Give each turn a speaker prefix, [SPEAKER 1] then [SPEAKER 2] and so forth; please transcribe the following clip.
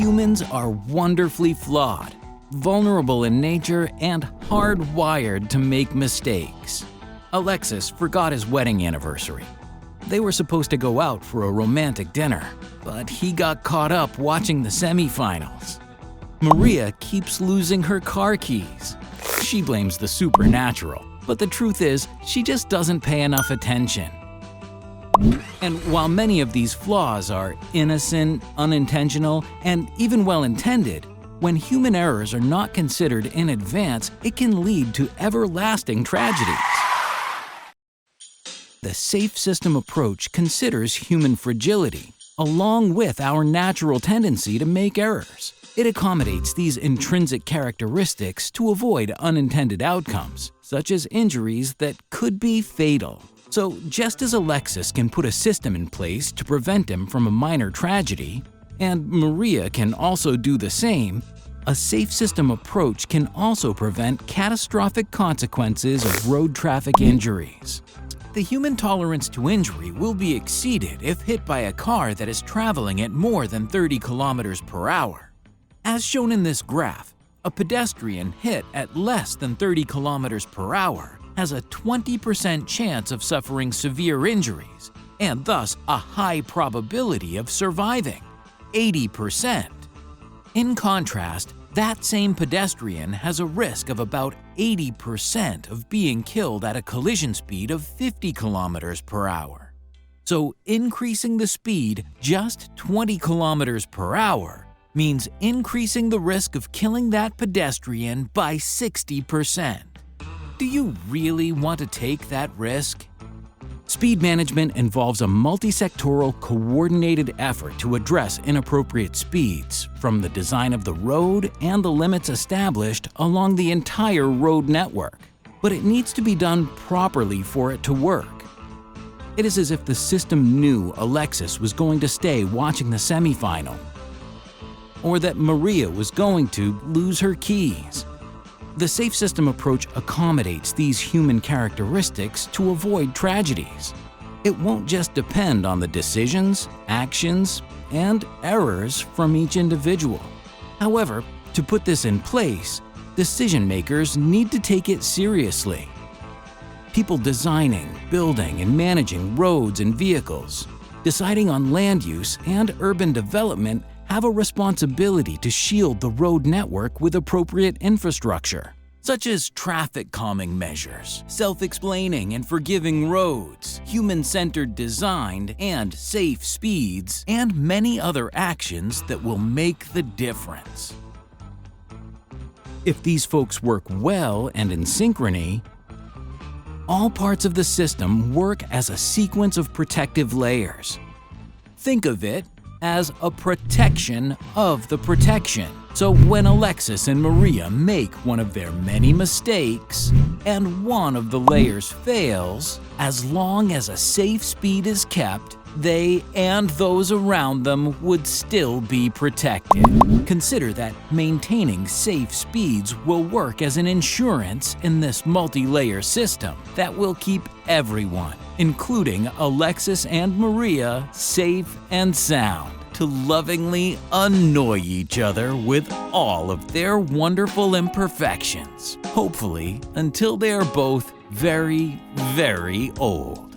[SPEAKER 1] Humans are wonderfully flawed, vulnerable in nature, and hardwired to make mistakes. Alexis forgot his wedding anniversary. They were supposed to go out for a romantic dinner, but he got caught up watching the semifinals. Maria keeps losing her car keys. She blames the supernatural, but the truth is, she just doesn't pay enough attention. And while many of these flaws are innocent, unintentional, and even well-intended, when human errors are not considered in advance, it can lead to everlasting tragedies. The safe system approach considers human fragility, along with our natural tendency to make errors. It accommodates these intrinsic characteristics to avoid unintended outcomes, such as injuries that could be fatal. So just as Alexis can put a system in place to prevent him from a minor tragedy, and Maria can also do the same, a safe system approach can also prevent catastrophic consequences of road traffic injuries. The human tolerance to injury will be exceeded if hit by a car that is traveling at more than 30 kilometers per hour. As shown in this graph, a pedestrian hit at less than 30 kilometers per hour has a 20% chance of suffering severe injuries, and thus a high probability of surviving, 80%. In contrast, that same pedestrian has a risk of about 80% of being killed at a collision speed of 50 kilometers per hour. So increasing the speed just 20 kilometers per hour means increasing the risk of killing that pedestrian by 60%. Do you really want to take that risk? Speed management involves a multi-sectoral, coordinated effort to address inappropriate speeds, from the design of the road and the limits established along the entire road network. But it needs to be done properly for it to work. It is as if the system knew Alexis was going to stay watching the semifinal, or that Maria was going to lose her keys. The safe system approach accommodates these human characteristics to avoid tragedies. It won't just depend on the decisions, actions, and errors from each individual. However, to put this in place, decision makers need to take it seriously. People designing, building, and managing roads and vehicles, deciding on land use and urban development have a responsibility to shield the road network with appropriate infrastructure, such as traffic calming measures, self-explaining and forgiving roads, human-centered design, and safe speeds, and many other actions that will make the difference. If these folks work well and in synchrony, all parts of the system work as a sequence of protective layers. Think of it as a protection of the protection. So when Alexis and Maria make one of their many mistakes, and one of the layers fails, as long as a safe speed is kept, they and those around them would still be protected. Consider that maintaining safe speeds will work as an insurance in this multi-layer system that will keep everyone, including Alexis and Maria, safe and sound, to lovingly annoy each other with all of their wonderful imperfections, hopefully until they are both very, very old.